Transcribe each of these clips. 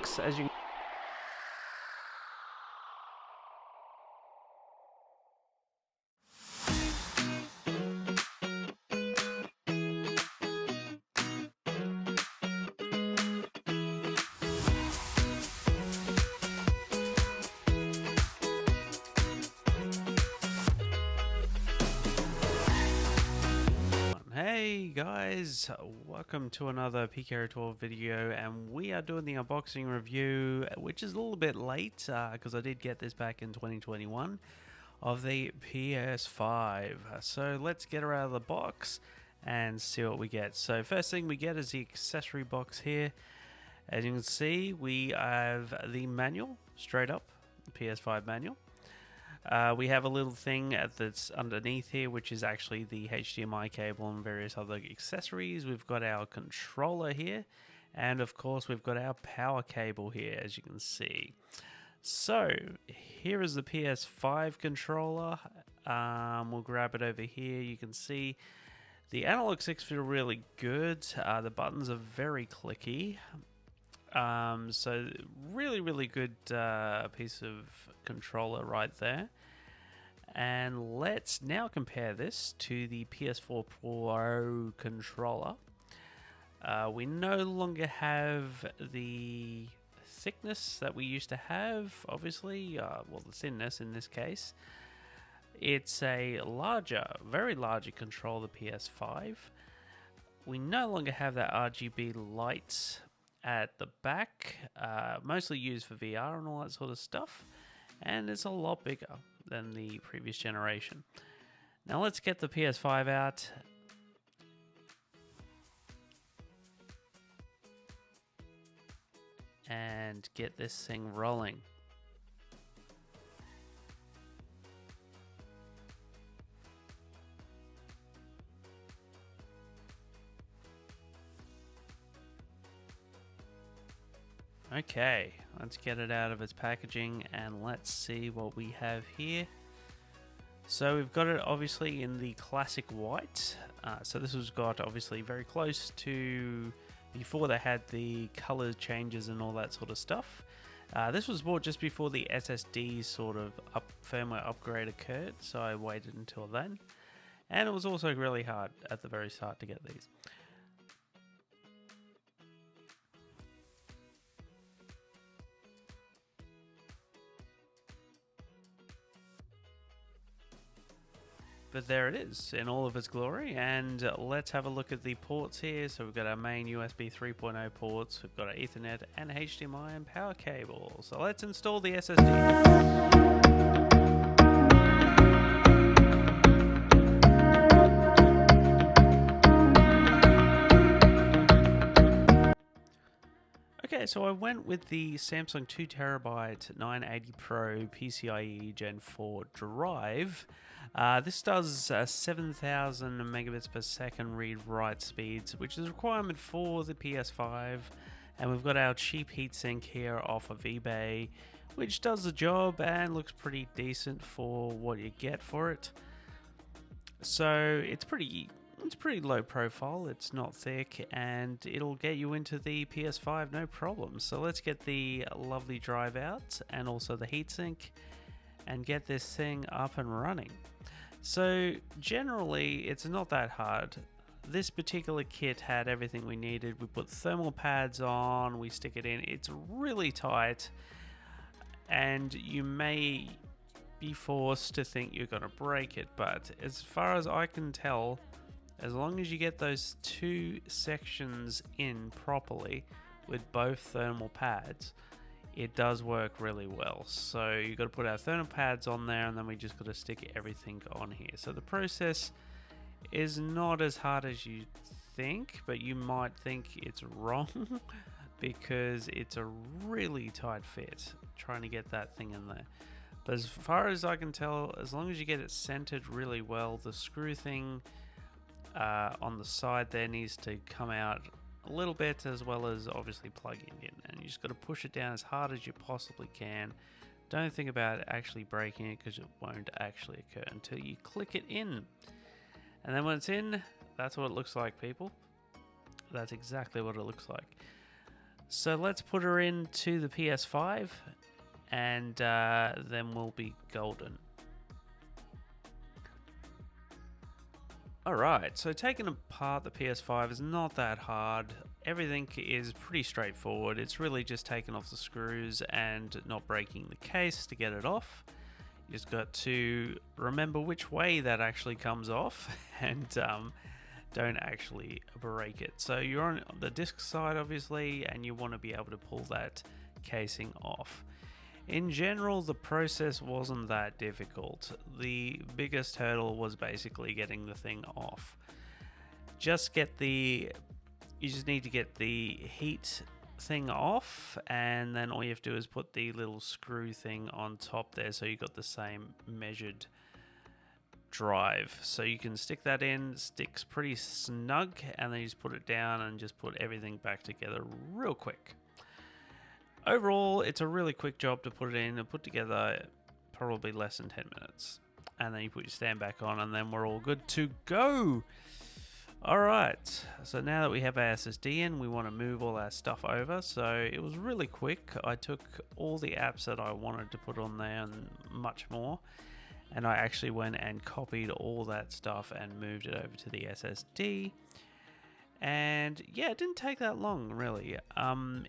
box, as you Hey guys, welcome to another PKR12 video, and we are doing the unboxing review, which is a little bit late because I did get this back in 2021 of the PS5. So let's get her out of the box and see what we get. So first thing we get is the accessory box here. As you can see, we have the manual, straight up, the PS5 manual. We have a little thing that's underneath here, which is actually the HDMI cable and various other accessories. We've got our controller here, and of course we've got our power cable here, as you can see. So here is the PS5 controller. We'll grab it over here. You can see the analog sticks feel really good. The buttons are very clicky. So really good piece of controller right there. And let's now compare this to the PS4 Pro controller. We no longer have the thickness that we used to have, obviously, well, the thinness in this case. It's a larger, very larger controller, the PS5. We no longer have that RGB light at the back, mostly used for VR and all that sort of stuff, and it's a lot bigger than the previous generation. Now let's get the PS5 out and get this thing rolling. Okay, let's get it out of its packaging and let's see what we have here. So we've got it obviously in the classic white. So this was got obviously very close to before they had the color changes and all that sort of stuff. This was bought just before the SSD sort of firmware upgrade occurred, so I waited until then. And it was also really hard at the very start to get these. But there it is in all of its glory, and let's have a look at the ports here. So we've got our main USB 3.0 ports, we've got our Ethernet and HDMI and power cable. So let's install the SSD. Okay, so I went with the Samsung 2TB 980 Pro PCIe Gen 4 drive. This does 7,000 megabits per second read-write speeds, which is a requirement for the PS5. And we've got our cheap heatsink here off of eBay, which does the job and looks pretty decent for what you get for it. So it's pretty low profile, it's not thick, and it'll get you into the PS5 no problem. So let's get the lovely drive out and also the heatsink and get this thing up and running. So generally it's not that hard. This particular kit had everything we needed. We put thermal pads on, we stick it in. It's really tight and you may be forced to think you're going to break it, but as far as I can tell, as long as you get those two sections in properly with both thermal pads, it does work really well. So you've got to put our thermal pads on there, and then we just got to stick everything on here. So the process is not as hard as you think, but you might think it's wrong because it's a really tight fit trying to get that thing in there. But as far as I can tell, as long as you get it centered really well, the screw thing on the side there needs to come out a little bit, as well as obviously plugging in, and you just got to push it down as hard as you possibly can. Don't think about actually breaking it because it won't actually occur until you click it in. And then when it's in, that's what it looks like, people. That's exactly what it looks like. So let's put her into the PS5 and then we'll be golden. Alright, so taking apart the PS5 is not that hard. Everything is pretty straightforward. It's really just taking off the screws and not breaking the case to get it off. You just got to remember which way that actually comes off and don't actually break it. So you're on the disc side obviously, and you want to be able to pull that casing off. In general, the process wasn't that difficult. The biggest hurdle was basically getting the thing off. You just need to get the heat thing off, and then all you have to do is put the little screw thing on top there so you got the same measured drive. So you can stick that in, sticks pretty snug, and then you just put it down and just put everything back together real quick. Overall, it's a really quick job to put it in and put together, probably less than 10 minutes. And then you put your stand back on and then we're all good to go. Alright, so now that we have our SSD in, we want to move all our stuff over. So it was really quick. I took all the apps that I wanted to put on there and much more. And I actually went and copied all that stuff and moved it over to the SSD. And yeah, it didn't take that long, really.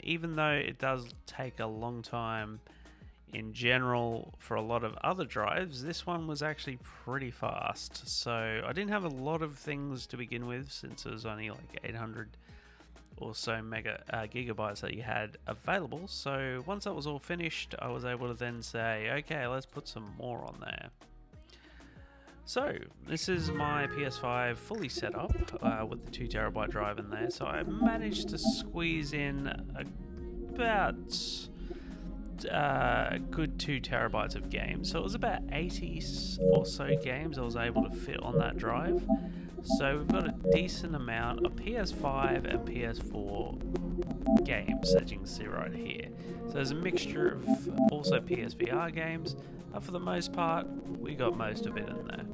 Even though it does take a long time in general for a lot of other drives, this one was actually pretty fast. So I didn't have a lot of things to begin with, since it was only like 800 or so gigabytes that you had available. So once that was all finished, I was able to then say, okay, let's put some more on there. So, this is my PS5 fully set up with the 2TB drive in there. So I managed to squeeze in about a good 2TB of games. So it was about 80 or so games I was able to fit on that drive. So we've got a decent amount of PS5 and PS4 games, as you can see right here. So there's a mixture of also PSVR games, but for the most part, we got most of it in there.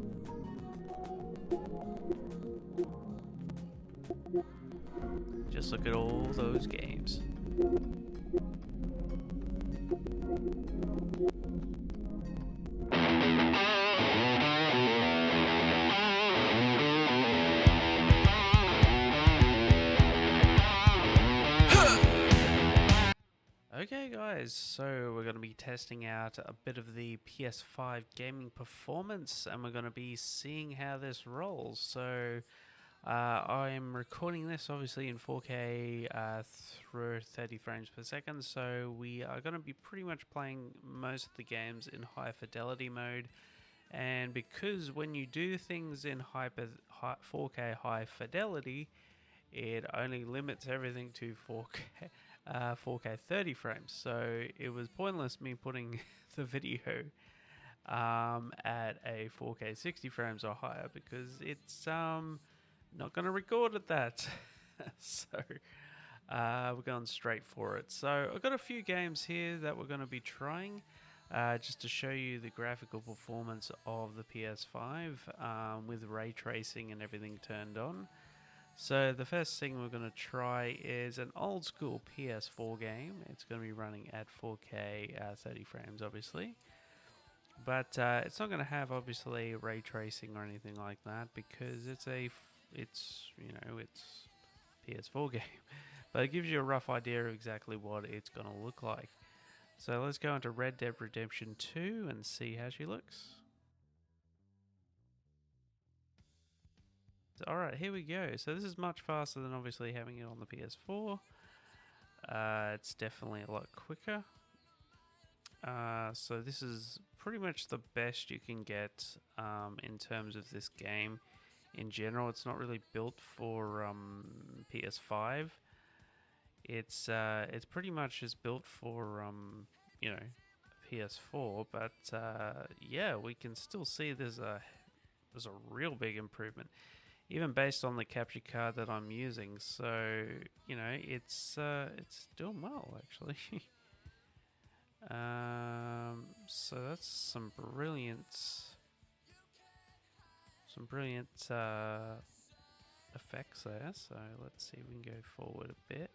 Just look at all those games. Okay guys, so we're going to be testing out a bit of the PS5 gaming performance, and we're going to be seeing how this rolls. So I'm recording this obviously in 4K through 30 frames per second, so we are going to be pretty much playing most of the games in high fidelity mode. And because when you do things in 4K high fidelity, it only limits everything to 4K 30 frames. So it was pointless me putting the video at a 4K 60 frames or higher, because it's not going to record at that. So we're going straight for it. So I've got a few games here that we're going to be trying just to show you the graphical performance of the PS5 with ray tracing and everything turned on. So the first thing we're going to try is an old school PS4 game. It's going to be running at 4K 30 frames obviously. But it's not going to have obviously ray tracing or anything like that, because it's PS4 game. But it gives you a rough idea of exactly what it's going to look like. So let's go into Red Dead Redemption 2 and see how she looks. Alright, here we go. So this is much faster than obviously having it on the PS4. It's definitely a lot quicker. So this is pretty much the best you can get in terms of this game. In general, it's not really built for PS5. It's pretty much just built for PS4. But yeah, we can still see there's a real big improvement, even based on the capture card that I'm using. So it's doing well actually. So that's some brilliant effects there. So let's see if we can go forward a bit. So yeah, we can see the 4K 60 frames. So it's definitely a lot quicker. So this is much faster than obviously having it on the PS4. It's not really built for PS5. It's pretty much just built for PS4. But yeah, we can still see there's a real big improvement, even based on the capture card that I'm using. So it's pretty much just built for PS4. So that's some brilliant effects there. So let's see if we can go forward a bit.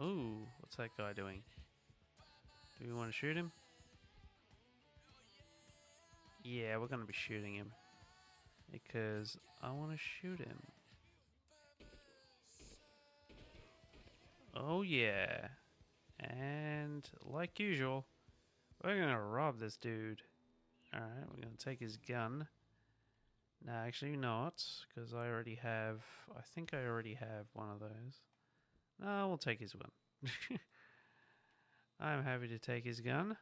Ooh, what's that guy doing? Do we want to shoot him? Yeah, we're going to be shooting him. Because I want to shoot him. Oh yeah. And like usual, we're going to rob this dude. Alright, we're going to take his gun. No, actually not, because I already have... I think I already have one of those. No, we'll take his one. I'm happy to take his gun.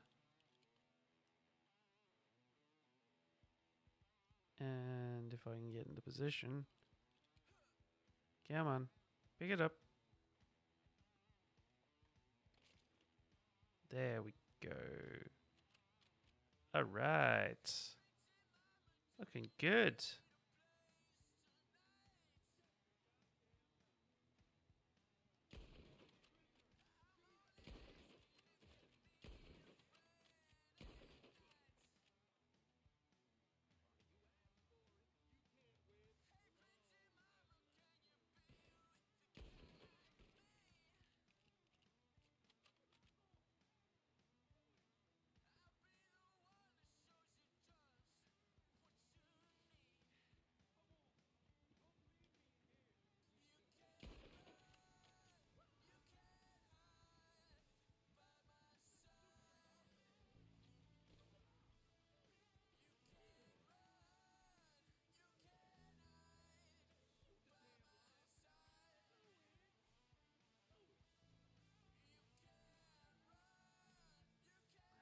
And if I can get into position... Come on, pick it up. There we go. Alright. Looking good.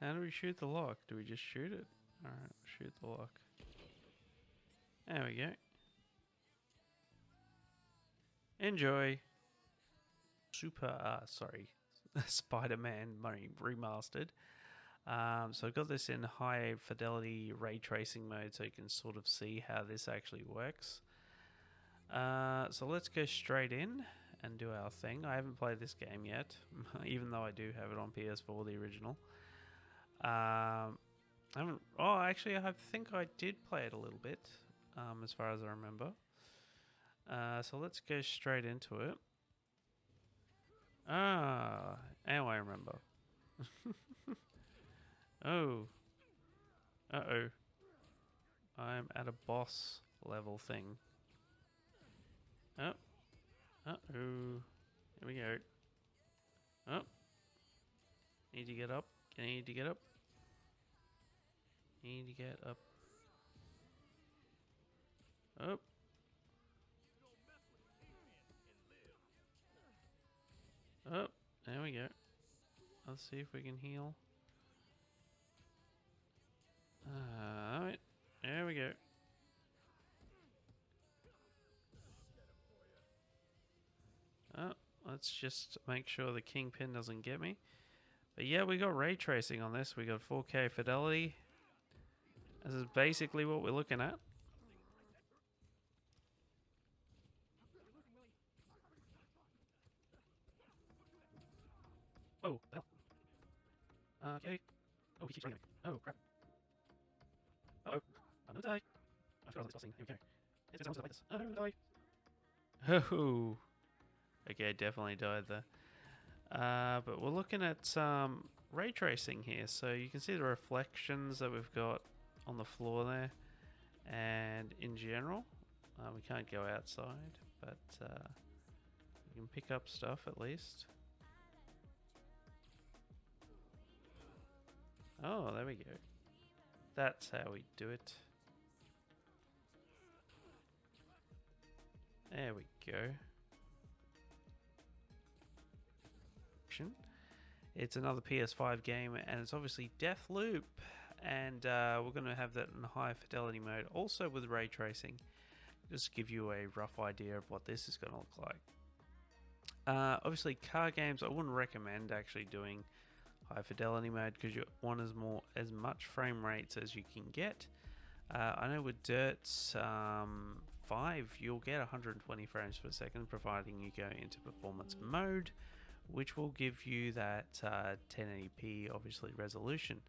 How do we shoot the lock? Do we just shoot it? Alright, shoot the lock. There we go. Enjoy. Spider-Man remastered. So I've got this in high fidelity ray tracing mode so you can sort of see how this actually works. So let's go straight in and do our thing. I haven't played this game yet, even though I do have it on PS4, the original. I haven't. Oh, actually, I think I did play it a little bit, as far as I remember. So let's go straight into it. Ah, now I remember. Oh. Uh-oh. I'm at a boss level thing. Oh. Uh-oh. Here we go. Oh. Need to get up. Need to get up. Need to get up. Up. Up. There we go. Let's see if we can heal. Alright. There we go. Oh, let's just make sure the Kingpin doesn't get me. But yeah, we got ray tracing on this. We got 4K fidelity. This is basically what we're looking at. Oh, hell. Okay. Oh, he keeps running at me. Oh, crap. Uh-oh. I'm gonna die. I forgot I was discussing. Here we go. It's been like this. Oh, I'm gonna die. Oh. Okay, definitely died there. But we're looking at ray tracing here. So you can see the reflections that we've got on the floor there. And in general, we can't go outside, but we can pick up stuff at least. Oh, there we go. That's how we do it. There we go. It's another PS5 game, and it's obviously Deathloop, and we're going to have that in high fidelity mode, also with ray tracing. Just to give you a rough idea of what this is going to look like. Obviously, car games I wouldn't recommend actually doing high fidelity mode because you want as much frame rates as you can get. I know with Dirt 5 you'll get 120 frames per second providing you go into performance mode, which will give you that 1080p obviously resolution.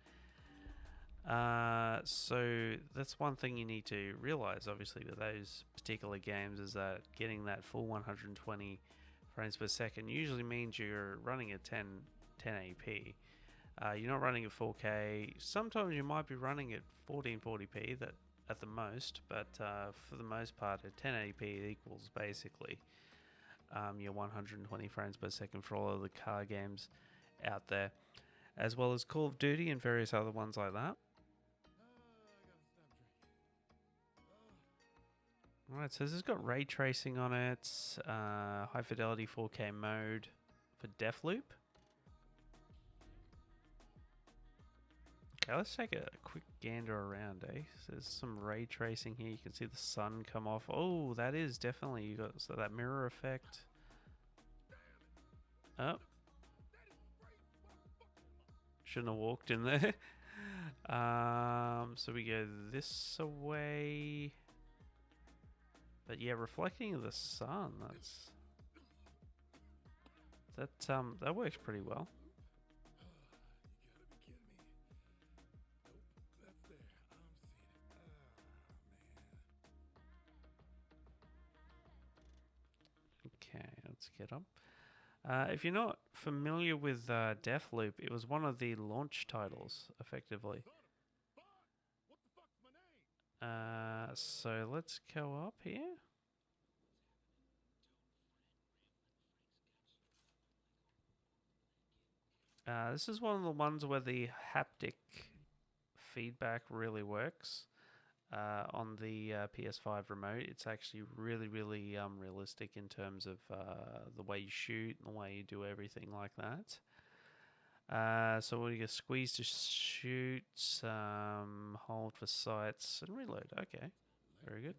So that's one thing you need to realize obviously with those particular games, is that getting that full 120 frames per second usually means you're running at 1080p. You're not running at 4K. Sometimes you might be running at 1440p that at the most, but for the most part at 1080p equals basically your 120 frames per second for all of the car games out there, as well as Call of Duty and various other ones like that. Alright, so this has got ray tracing on it, high fidelity 4K mode for Deathloop. Okay, let's take a quick gander around, eh? So there's some ray tracing here. You can see the sun come off. Oh, that is definitely, you got so that mirror effect. Oh. Shouldn't have walked in there. So we go this away. But yeah, reflecting of the sun, that works pretty well. Okay, let's get up. If you're not familiar with Deathloop, it was one of the launch titles, effectively. So let's go up here. This is one of the ones where the haptic feedback really works. On the PS5 remote, it's actually really realistic in terms of the way you shoot and the way you do everything like that. So we get squeeze to shoot, hold for sights, and reload. Okay, very good.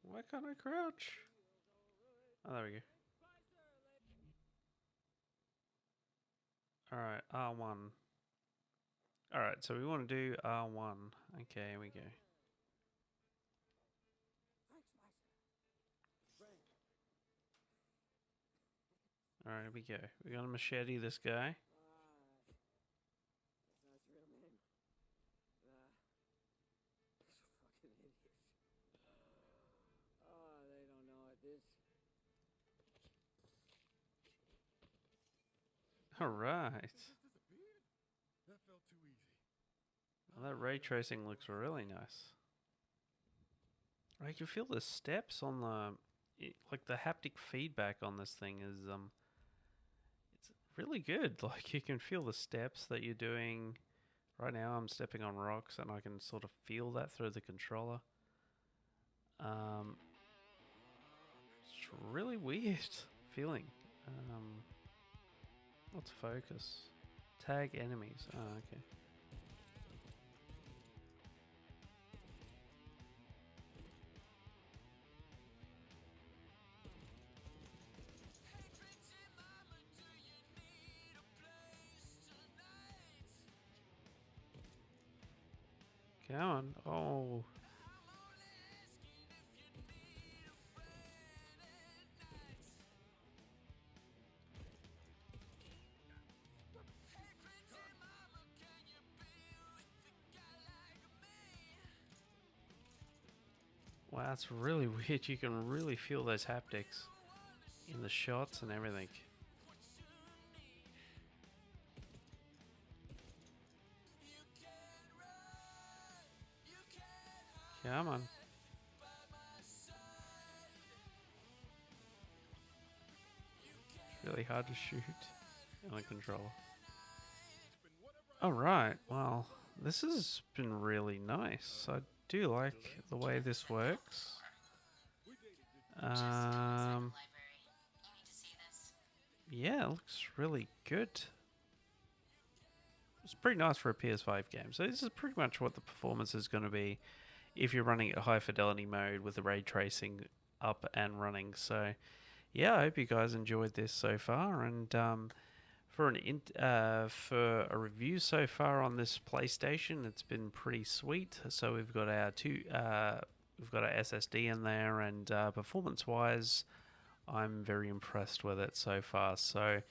Why can't I crouch? Oh, there we go. Alright, R1. Alright, so we want to do R1. Okay, here we go. Alright, here we go. We're gonna machete this guy. Alright. Well, that ray tracing looks really nice. I can feel the steps on like the haptic feedback on this thing is it's really good. Like you can feel the steps that you're doing. Right now I'm stepping on rocks and I can sort of feel that through the controller. It's really weird feeling. Let's focus. Tag enemies. Oh, okay. Come on. Oh. Wow, that's really weird. You can really feel those haptics in the shots and everything. Come on. It's really hard to shoot on a controller. Alright, well, this has been really nice. I do like the way this works. Yeah, it looks really good. It's pretty nice for a PS5 game. So this is pretty much what the performance is going to be if you're running at high fidelity mode with the ray tracing up and running. So yeah, I hope you guys enjoyed this so far, and for a review so far on this PlayStation, it's been pretty sweet. So we've got our SSD in there, and performance-wise, I'm very impressed with it so far. So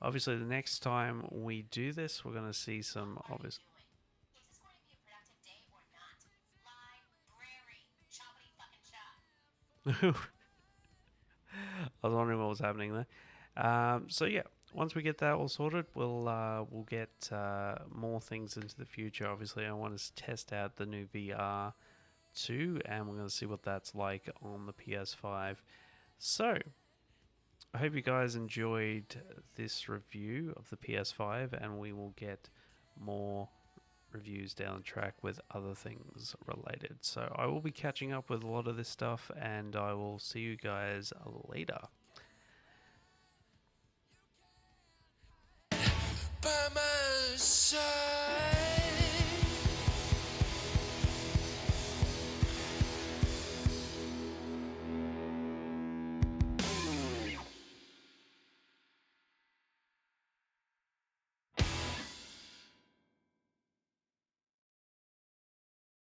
obviously, the next time we do this, we're going to see some obvious. I was wondering what was happening there. So yeah, once we get that all sorted, we'll get more things into the future. Obviously, I want to test out the new VR 2, and we're going to see what that's like on the PS5. So I hope you guys enjoyed this review of the PS5, and we will get more reviews down the track with other things related. So I will be catching up with a lot of this stuff, and I will see you guys later. By my side.